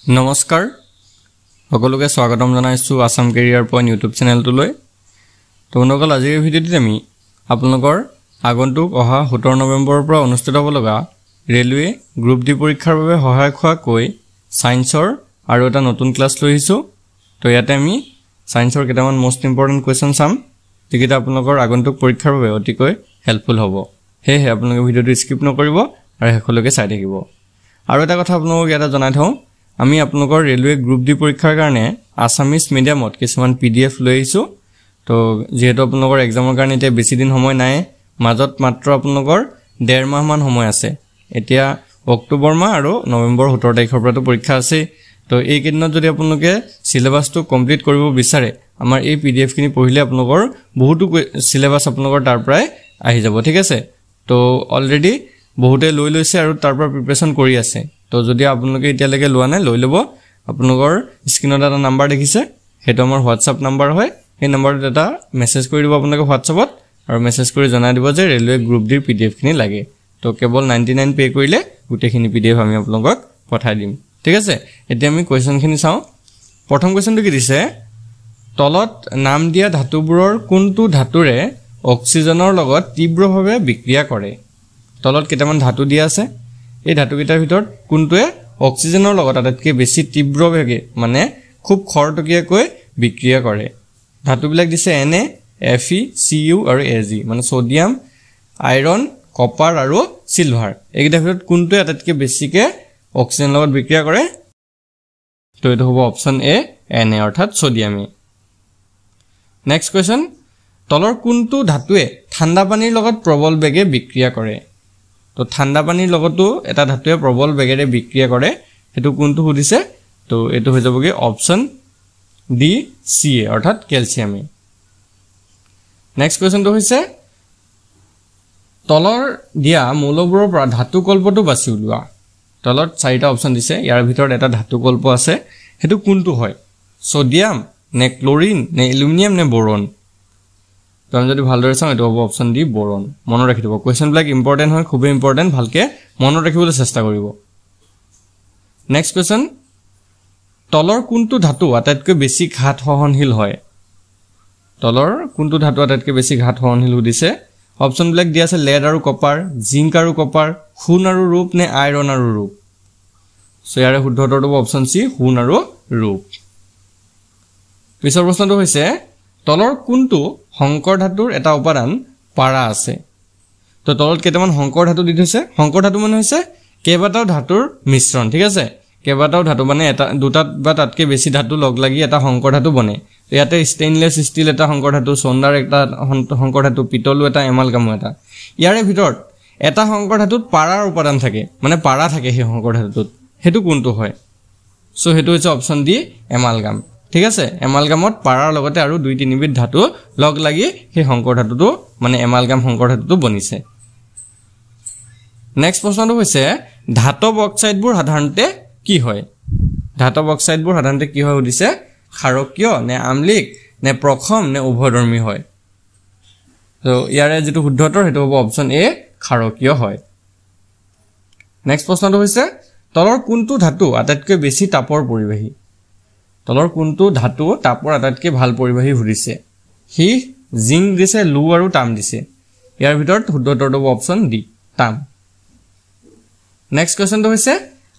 নমস্কাৰ সকলোকে স্বাগতম জনাইছো আসাম কেৰিয়াৰ পইণ্ট ইউটিউব চেনেলটোলৈ। তো বন্ধুসকল, আজিৰ ভিডিঅ'টোত আমি আপোনালোকৰ আগন্তুক অহা 17 নৱেম্বৰৰ পৰা অনুষ্ঠিত হ'ব লগা ৰেলৱে গ্ৰুপ ডি পৰীক্ষাৰ বাবে সহায়ক হোৱাকৈ সায়েন্সৰ আৰু এটা নতুন ক্লাছ লৈ আহিছোঁ। তো ইয়াতে আমি সায়েন্সৰ কেইটামান মোষ্ট ইম্পৰ্টেণ্ট কুৱেশ্যন চাম, যিকেইটা আপোনালোকৰ আগন্তুক পৰীক্ষাৰ বাবে অতিকৈ হেল্পফুল হ'ব। সেয়েহে আপোনালোকে ভিডিঅ'টো স্কিপ নকৰিব আৰু শেষলৈকে চাই থাকিব। আৰু এটা কথা আপোনালোকক ইয়াতে জনাই থওঁ, আমি আপোনালোকৰ ৰেলৱে গ্ৰুপ ডি পৰীক্ষাৰ কাৰণে আছামিজ মিডিয়ামত কিছুমান PDF লৈ আহিছোঁ। তো যেহেতু আপোনালোকৰ এক্সামৰ কাৰণে এতিয়া বেছি দিন সময় নাই, মাজত মাত্ৰ আপোনালোকৰ 1.5 মাহমান সময় আছে। এতিয়া অক্টোবৰ মাহ আৰু নৱেম্বৰ 17 তাৰিখৰ পৰাতো পৰীক্ষা আছে। তো এই কেইদিনত যদি আপোনালোকে সিলেবাছটো কমপ্লিট কৰিব বিচাৰে, আমাৰ এই PDF খিনি পঢ়িলে আপোনালোকৰ বহুতো সিলেবাছ আপোনালোকৰ তাৰ পৰাই আহি যাব, ঠিক আছে। তো অলৰেডি বহুতে লৈ লৈছে আৰু তাৰ পৰা প্ৰিপাৰেচন কৰি আছে। তো যদি আপোনালোকে এতিয়ালৈকে লোৱা নাই, লৈ ল'ব। আপোনালোকৰ স্ক্ৰীনত এটা নাম্বাৰ দেখিছে, সেইটো আমাৰ হোৱাটছআপ নাম্বাৰ হয়। সেই নাম্বাৰটোত এটা মেছেজ কৰি দিব আপোনালোকে হোৱাটছআপত, আৰু মেছেজ কৰি জনাই দিব যে ৰেলৱে গ্ৰুপ ডিৰ PDF খিনি লাগে। তো কেৱল 99 পে' কৰিলে গোটেইখিনি PDF আমি আপোনালোকক পঠাই দিম, ঠিক আছে। এতিয়া আমি কুৱেশ্যনখিনি চাওঁ। প্ৰথম কুৱেশ্যনটো কি দিছে, তলত নাম দিয়া ধাতুবোৰৰ কোনটো ধাতুৰে অক্সিজেনৰ লগত তীব্ৰভাৱে বিক্ৰিয়া কৰে? তলত কেইটামান ধাতু দিয়া আছে, এই ধাতুকেইটাৰ ভিতৰত কোনটোৱে অক্সিজেনৰ লগত আটাইতকৈ বেছি তীব্ৰভাৱে মানে খুব খৰতকীয়াকৈ বিক্ৰিয়া কৰে? ধাতুবিলাক দিছে Na, Fe, Cu আৰু Ag, মানে সোডিয়াম, আইৰণ, কপাৰ আৰু সিলভাৰ। এইকেইটাৰ ভিতৰত কোনটোৱে আটাইতকৈ বেছিকৈ অক্সিজেনৰ লগত বিক্ৰিয়া কৰে? তো এইটো হ'ব অপশ্যন এ, Na অৰ্থাৎ সোডিয়ামে। নেক্সট কুৱেশ্যন, তলৰ কোনটো ধাতুৱে ঠাণ্ডা পানীৰ লগত প্ৰবল বেগে বিক্ৰিয়া কৰে? তো ঠাণ্ডা পানীৰ লগতো এটা ধাতুৱে প্ৰবল বেগেৰে বিক্ৰিয়া কৰে, সেইটো কোনটো সুধিছে? তো এইটো হৈ যাবগৈ অপশ্যন ডি, Ca অৰ্থাৎ কেলছিয়ামে। নেক্সট কুৱেশ্যনটো হৈছে, তলৰ দিয়া মৌলবোৰৰ পৰা ধাতুকল্পটো বাছি উলিওৱা। তলত 4টা অপশ্যন দিছে, ইয়াৰ ভিতৰত এটা ধাতুকল্প আছে, সেইটো কোনটো হয়? সোডিয়াম নে ক্লৰিন নে এলুমিনিয়াম নে বৰন? তো আমি যদি ভালদৰে চাওঁ, এইটো হ'ব অপশ্যন ডি, বৰন। মনত ৰাখি দিব, কুৱেশ্যনবিলাক ইম্পৰ্টেণ্ট হয়, খুবেই ইম্পৰ্টেণ্ট, ভালকৈ মনত ৰাখিবলৈ চেষ্টা কৰিব। নেক্সট কুৱেশ্যন, তলৰ কোনটো ধাতু আটাইতকৈ বেছি ঘাত সহনশীল হয়? তলৰ কোনটো ধাতু আটাইতকৈ বেছি ঘাত সহনশীল সুধিছে। অপশ্যনবিলাক দিয়া আছে লেড আৰু কপাৰ, জিংক আৰু কপাৰ, সোণ আৰু ৰূপ নে আইৰণ আৰু ৰূপ? চ' ইয়াৰে শুদ্ধ উত্তৰটো হ'ব অপশ্যন চি, সোণ আৰু ৰূপ। পিছৰ প্ৰশ্নটো হৈছে, তলৰ কোনটো সংকৰ ধাতুৰ এটা উপাদান পাৰা আছে? তো তলত কেইটামান সংকৰ ধাতু দি থৈছে। সংকৰ ধাতু মানে হৈছে কেইবাটাও ধাতুৰ মিশ্ৰণ, ঠিক আছে। কেইবাটাও ধাতু মানে দুটাত বা তাতকৈ বেছি ধাতু লগ লাগি এটা সংকৰ ধাতু বনে। ইয়াতে ষ্টেইনলেছ ষ্টীল এটা সংকৰ ধাতু, সোণদাৰ এটা সংকৰ ধাতু, পিতলো এটা, এমালগামো এটা। ইয়াৰে ভিতৰত এটা সংকৰ ধাতুত পাৰাৰ উপাদান থাকে, মানে পাৰা থাকে সেই সংকৰ ধাতুটোত, সেইটো কোনটো হয়? চ' সেইটো হৈছে অপশ্যন ডি, এমালগাম, ঠিক আছে। এমালগামত পাৰাৰ লগতে আৰু 2-3 বিধ ধাতু লগ লাগি সেই সংকৰ ধাতুটো মানে এমালগাম সংকৰ ধাতুটো বনিছে। নেক্সট প্ৰশ্নটো হৈছে, ধাতৱ অক্সাইডবোৰ সাধাৰণতে কি হয়? ধাতৱ অক্সাইডবোৰ সাধাৰণতে কি হয় সুধিছে। ক্ষাৰকীয় নে আম্লিক নে প্ৰখম নে উভয়ধৰ্মী হয়? তো ইয়াৰে যিটো শুদ্ধ উত্তৰ সেইটো হ'ব অপশ্যন এ, ক্ষাৰকীয় হয়। নেক্সট প্ৰশ্নটো হৈছে, তলৰ কোনটো ধাতু আটাইতকৈ বেছি তাপৰ পৰিবাহী? তলৰ কোনটো ধাতু তাপৰ আটাইতকৈ ভাল পৰিবাহী সুধিছে। সি জিংক দিছে, লু আৰু তাম দিছে। ইয়াৰ ভিতৰত শুদ্ধ উত্তৰটো হ'ব অপশ্যন ডি, তাম। নেক্সট কুৱেশ্যনটো হৈছে,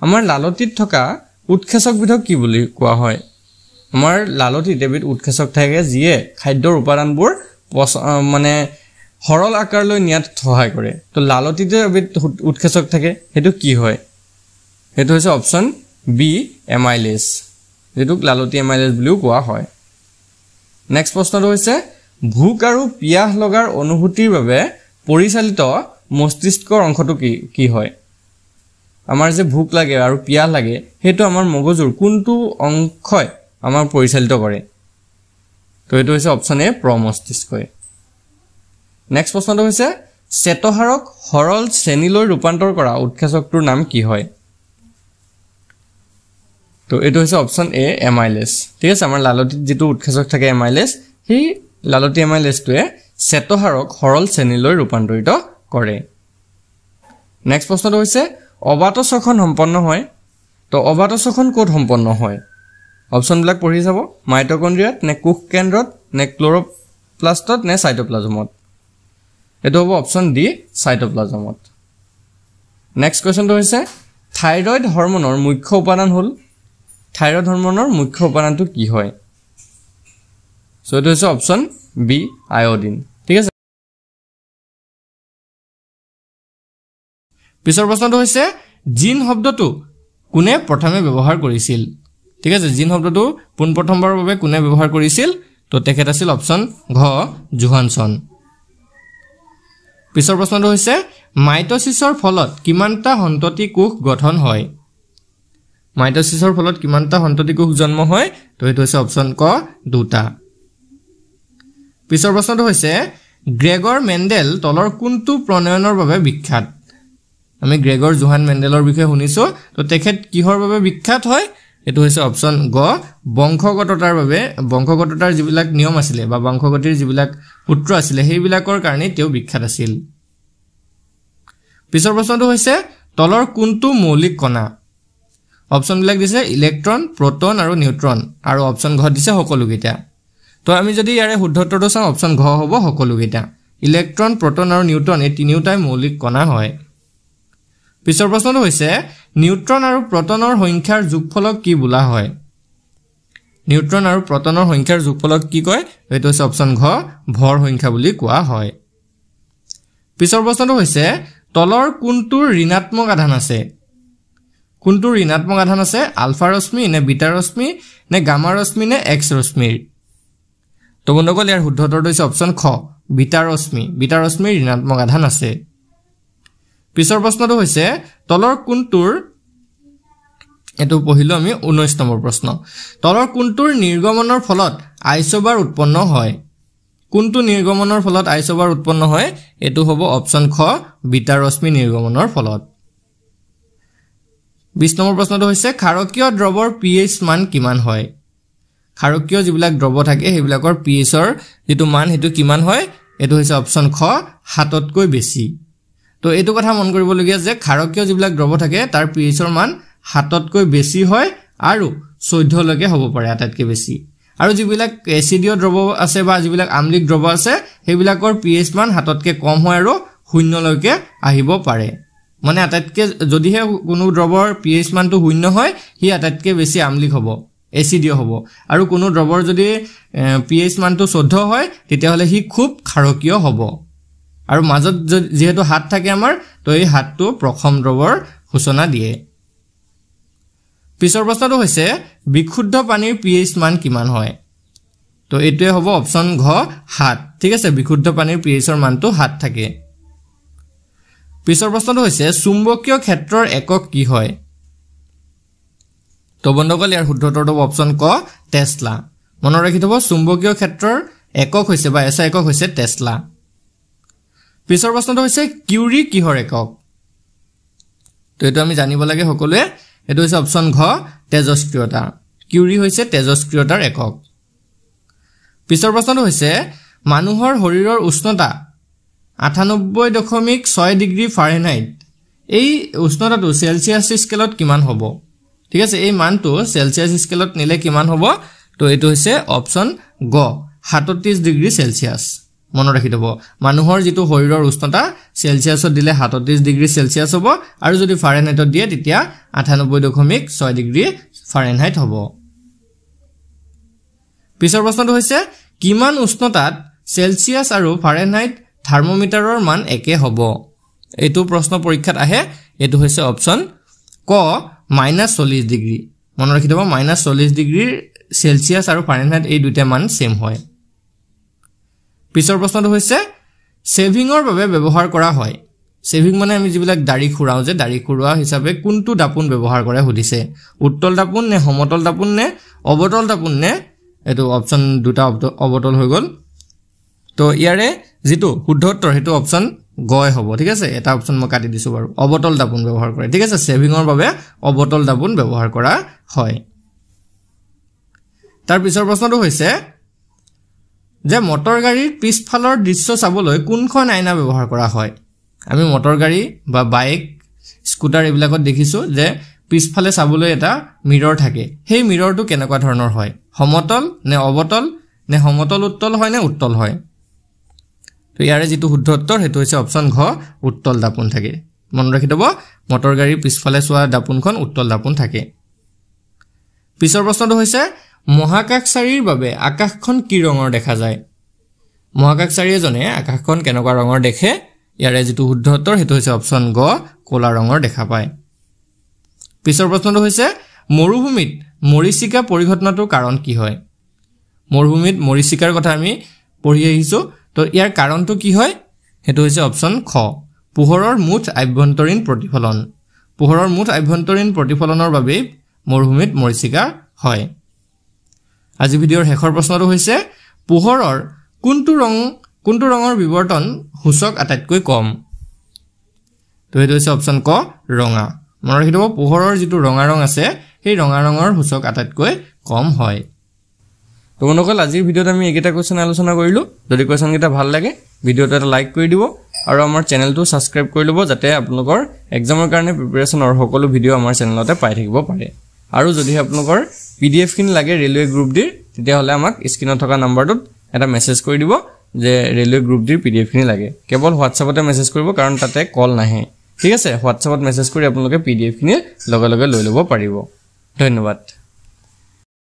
আমাৰ লালটিত থকা উৎসেচকবিধক কি বুলি কোৱা হয়? আমাৰ লালটিত এবিধ উৎসেচক থাকে, যিয়ে খাদ্যৰ উপাদানবোৰ মানে সৰল আকাৰলৈ নিয়াত সহায় কৰে। তো লালটিতে এবিধ উৎসেচক থাকে, সেইটো কি হয়? সেইটো হৈছে অপশ্যন বি, এমাইলেজ, যিটোক লালটি এমাইলেজ বুলিও কোৱা হয়। নেক্সট প্ৰশ্নটো হৈছে, ভোক আৰু পিয়াহ লগাৰ অনুভূতিৰ বাবে পৰিচালিত মস্তিষ্কৰ অংশটো কি হয়? আমাৰ যে ভোক লাগে আৰু পিয়াহ লাগে, সেইটো আমাৰ মগজুৰ কোনটো অংশই আমাৰ পৰিচালিত কৰে? তো এইটো হৈছে অপশ্যন এ, প্ৰমস্তিষ্কই। নেক্সট প্ৰশ্নটো হৈছে, চেতহাৰক সৰল শ্ৰেণীলৈ ৰূপান্তৰ কৰা উৎসেচকটোৰ নাম কি হয়? তো এইটো হৈছে অপশ্যন এ, এমাইলেজ, ঠিক আছে। আমাৰ লালটিত যিটো উৎসেচক থাকে এমাইলেজ, সেই লালটি এমাইলেজটোৱে চেতহাৰক সৰল শ্ৰেণীলৈ ৰূপান্তৰিত কৰে। নেক্সট প্ৰশ্নটো হৈছে, অবাত শ্বসন সম্পন্ন হয় তো অবাতশ্বসন ক'ত সম্পন্ন হয় অপশ্যনবিলাক পঢ়ি চাব মাইটকণ্ড্ৰিয়াত নে কোষ কেন্দ্ৰত নে ক্ল'ৰ'প্লাষ্টত নে সাইটোপ্লাজমত এটো হ'ব অপশ্যন ডি সাইটোপ্লাজমত নেক্সট কোৱেশ্চনটো হৈছে থাইৰয়েড হৰমনৰ মুখ্য উপাদান হ'ল থাইৰয়েড হৰমনৰ মুখ্য উপাদানটো কি হয় সো এটো হৈছে অপশ্যন বি আয়োডিন ঠিক আছে পিছৰ প্ৰশ্নটো হৈছে জিন শব্দটো কোনে প্ৰথমে ব্যৱহাৰ কৰিছিল ঠিক আছে জিন শব্দটো পোনপ্ৰথমবাৰৰ বাবে কোনে ব্যৱহাৰ কৰিছিল তো তেখেত আছিল অপশ্যন ঘ জোহানছন পিছৰ প্ৰশ্নটো হৈছে মাইটোসিছৰ ফলত কিমানটা সন্ততি কোষ গঠন হয় মাইটোসিছৰ ফলত কিমানটা সন্ততি কোষ জন্ম হয় তো এটো হৈছে অপশ্যন ক দুটা পিছৰ প্ৰশ্নটো হৈছে গ্ৰেগৰ মেন্ডেল তলৰ কোনটো প্ৰণয়নৰ বাবে বিখ্যাত আমি গ্ৰেগৰ জোহান মেন্ডেলৰ বিষয়ে শুনিছো তো তেখেত কিহৰ বাবে বিখ্যাত হয় এটো হৈছে অপশ্যন গ বংশগততাৰ বাবে বংশগততাৰ যিবিলাক নিয়ম আছিল বা বংশগতিৰ যিবিলাক সূত্ৰ আছিল সেইবিলাকৰ কাৰণে তেওঁ বিখ্যাত আছিল পিছৰ প্ৰশ্নটো হৈছে তলৰ কোনটো মৌলিক কণা অপশ্যনবিলাক দিছে ইলেক্ট্ৰন প্ৰটন আৰু নিউট্ৰন আৰু অপশ্যন ঘ দিছে সকলোকেইটা তো আমি যদি ইয়াৰে শুদ্ধ উত্তৰটো চাওঁ অপশ্যন ঘ হ'ব সকলোকেইটা ইলেক্ট্ৰন প্ৰটন আৰু নিউট্ৰন এই তিনিওটাই মৌলিক কণা হয় পিছৰ প্ৰশ্নটো হৈছে নিউট্ৰন আৰু প্ৰটনৰ সংখ্যাৰ যোগফলক কি বোলা হয় নিউট্ৰন আৰু প্ৰটনৰ সংখ্যাৰ যোগফলক কি কয় এটো হৈছে অপশ্যন ঘ ভৰ সংখ্যা বুলি কোৱা হয় পিছৰ প্ৰশ্নটো হৈছে তলৰ কোনটো ঋণাত্মক আধান আছে কোনটো ঋণাত্মক আধান আছে আলফা ৰশ্মি নে বিটা ৰশ্মি নে গামা ৰশ্মি নে এক্স ৰশ্মিৰ তো বন্ধুসকল ইয়াৰ শুদ্ধ উত্তৰটো হৈছে অপশ্যন খ বিটা ৰশ্মিৰ ঋণাত্মক আধান আছে পিছৰ প্ৰশ্নটো হৈছে তলৰ কোনটোৰ এটো পঢ়িলো আমি 19 নম্বৰ প্ৰশ্ন তলৰ কোনটোৰ নিৰ্গমনৰ ফলত আইসোবাৰ উৎপন্ন হয় কোনটো নিৰ্গমনৰ ফলত আইসোবাৰ উৎপন্ন হয় এটো হ'ব অপশ্যন খ বিটা ৰশ্মি নিৰ্গমনৰ ফলত 20 নম্বৰ প্ৰশ্নটো হৈছে ক্ষাৰকীয় দ্ৰৱৰ pH মান কিমান হয় ক্ষাৰকীয় যিবিলাক দ্ৰৱ থাকে সেইবিলাকৰ pH ৰ যেটো মান হেতু কিমান হয় এটো হৈছে অপশ্যন খ 7 তকৈ বেছি তো এটো কথা মন কৰিবলগীয়া যে ক্ষাৰকীয় যিবিলাক দ্ৰৱ থাকে তাৰ pH ৰ মান 7 তকৈ বেছি হয় আৰু 14 লৈকে হ'ব পাৰে আটাইতকৈ বেছি আৰু যিবিলাক এচিডিয় দ্ৰৱ আছে বা যিবিলাক আম্লিক দ্ৰৱ আছে সেইবিলাকৰ pH মান 7 তকৈ কম হয় আৰু 0 লৈকে আহিব পাৰে মানে আটাইতকৈ যদিহে কোনো দ্ৰৱৰ pH মানটো 0 হয় হি আটাইতকৈ বেছি আম্লিক হ'ব এচিডিয় হ'ব আৰু কোনো দ্ৰৱৰ যদি pH মানটো 14 হয় তেতিয়া হলে হি খুব ক্ষাৰকীয় হ'ব আৰু মাজত যেহেতু হাত থাকে আমাৰ তো এই হাতটো প্ৰথম দ্ৰৱৰ সূচনা দিয়ে পিছৰ প্ৰশ্নটো হৈছে বিশুদ্ধ পানীৰ pH মান কিমান হয় তো এটোৱে হ'ব অপশ্যন ঘ 7 ঠিক আছে বিশুদ্ধ পানীৰ pH ৰ মানটো 7 থাকে পিছৰ প্ৰশ্নটো হৈছে চুম্বকীয় ক্ষেত্ৰৰ একক কি হয় তো বন্ধুসকল ইয়াৰ শুদ্ধ উত্তৰটো অপশ্যন ক টেসলা মনত ৰাখি থব চুম্বকীয় ক্ষেত্ৰৰ একক হৈছে বা এসা একক হৈছে টেসলা পিছৰ প্ৰশ্নটো হৈছে কিউৰি কিহৰ একক তো এটো আমি জানিব লাগে সকলোৱে এটো হৈছে অপশ্যন ঘ তেজস্ক্ৰিয়তা কিউৰি হৈছে তেজস্ক্ৰিয়তাৰ একক পিছৰ প্ৰশ্নটো হৈছে মানুহৰ শৰীৰৰ উষ্ণতা 98.6 ডিগ্ৰী ফাৰেনহাইট এই উষ্ণতাটো সেলসিয়াছ স্কেলত কিমান হ'ব ঠিক আছে এই মানটো সেলসিয়াছ স্কেলত নিলে কিমান হ'ব তো এটো হৈছে অপশ্যন গ 37 ডিগ্ৰী সেলসিয়াছ মনত ৰাখি থব মানুহৰ যেটো শৰীৰৰ উষ্ণতা সেলসিয়াছত দিলে 37 ডিগ্ৰী সেলসিয়াছ হ'ব আৰু যদি ফাৰেনহাইটত দিয়ে তেতিয়া 98.6 ডিগ্ৰী ফাৰেনহাইট হ'ব পিছৰ প্ৰশ্নটো হৈছে কিমান উষ্ণতাত সেলসিয়াছ আৰু ফাৰেনহাইট থাৰ্মোমিটাৰৰ মান একে হ'ব এটো প্ৰশ্ন পৰীক্ষাত আহে এটো হৈছে অপশ্যন ক -40 ডিগ্ৰী মনত ৰাখি থব -40 ডিগ্ৰী সেলসিয়াছ আৰু ফাৰেনহাইট এই দুটা মান সেম হয় পিছৰ প্ৰশ্নটো হৈছে সেভিংৰ বাবে ব্যৱহাৰ কৰা হয় সেভিং মানে আমি যিবিলাক দাড়ি খুৰাও যে দাড়ি খুৰুৱা হিচাপে কোনটো দাপোন ব্যৱহাৰ কৰে সুধিছে উত্তল দাপোন নে সমতল দাপোন নে অবতল দাপোন নে এটো অপশ্যন দুটা অবতল হৈ গল তো ইয়াৰে যেটো শুদ্ধ উত্তৰ হেতু অপশ্যন গয় হ'ব ঠিক আছে এটা অপশ্যন মই কাটি দিছো বাৰু অবতল দাপোন ব্যৱহাৰ কৰে ঠিক আছে সেভিংৰ বাবে অবতল দাপোন ব্যৱহাৰ কৰা হয় তাৰ পিছৰ প্ৰশ্নটো হৈছে যে মটৰ গাড়ীৰ পিছফালৰ দৃশ্য চাবলৈ কোনখন আইনা ব্যৱহাৰ কৰা হয় আমি মটৰ গাড়ী বা বাইক স্কুটাৰ এইবিলাকত দেখিছো যে পিছফালে চাবলৈ এটা মিৰৰ থাকে সেই মিৰৰটো কেনেকুৱা ধৰণৰ হয় সমতল নে অৱতল নে সমতল উত্তল হয় নে উত্তল হয় তো ইয়াৰে যেটো শুদ্ধ উত্তৰ হেতু হৈছে অপচন ঘ উত্তল দাপোন থাকে মন ৰাখি থব মটৰ গাড়ীৰ পিছফালে চোৱা দাপোনখন উত্তল দাপোন থাকে পিছৰ প্ৰশ্নটো হৈছে মহাকাশচাৰীৰ বাবে আকাশখন কি ৰঙৰ দেখা যায় মহাকাশচাৰী এজনে আকাশখন কেনেকুৱা ৰঙৰ দেখে ইয়াৰে যেটো শুদ্ধ উত্তৰ হেতু হৈছে অপচন গ কলা ৰঙৰ দেখা পায় পিছৰ প্ৰশ্নটো হৈছে মৰুভূমিত মৰিচিকা পৰিঘটনাটোৰ কাৰণ কি হয় মৰুভূমিত মৰিচিকাৰ কথা আমি পঢ়ি আহিছো তো ইয়াৰ কাৰণটো কি হয় হেতু হৈছে অপচন খ পোহৰৰ মুঠ আভ্যন্তৰীণ প্ৰতিফলন পোহৰৰ মুঠ আভ্যন্তৰীণ প্ৰতিফলনৰ বাবে মৰুভূমিত মৰিচিকা হয় আজি ভিডিঅ'ৰ শেষৰ প্ৰশ্নটো হৈছে পোহৰৰ কোনটো ৰঙৰ বিৱৰ্তন সূচক আটাইতকৈ কম তো হেতু হৈছে অপচন ক ৰঙা মনত ৰাখি থব পোহৰৰ যেটো ৰঙা ৰং আছে সেই ৰঙা ৰঙৰ সূচক আটাইতকৈ কম হয় তো বন্ধুসকল আজিৰ ভিডিঅ'ত আমি এইকেইটা কোৱেশ্চন আলোচনা কৰিলো যদি কোৱেশ্চনকেইটা ভাল লাগে ভিডিঅ'টো এটা লাইক কৰি দিব আৰু আমাৰ চেনেলটো সাবস্ক্ৰাইব কৰি ল'ব যাতে আপোনালোকৰ এক্সামৰ কাৰণে প্ৰিপাৰেচনৰ সকলো ভিডিঅ' আমাৰ চেনেলতে পাই থাকিব পাৰে আৰু যদি আপোনালোকৰ পিডিএফ খিনি লাগে ৰেলৱে গ্ৰুপ ডিৰ তেতিয়া হলে আমাক স্ক্ৰিনত থকা নম্বৰটোত এটা মেছেজ কৰি দিব যে ৰেলৱে গ্ৰুপ ডিৰ পিডিএফ খিনি লাগে কেৱল হোৱাটছআপতে মেছেজ কৰিব কাৰণ তাতে কল নাহে ঠিক আছে হোৱাটছআপত মেছেজ কৰি আপোনালোকে পিডিএফ খিনি লগে লগে লৈ ল'ব পাৰিব ধন্যবাদ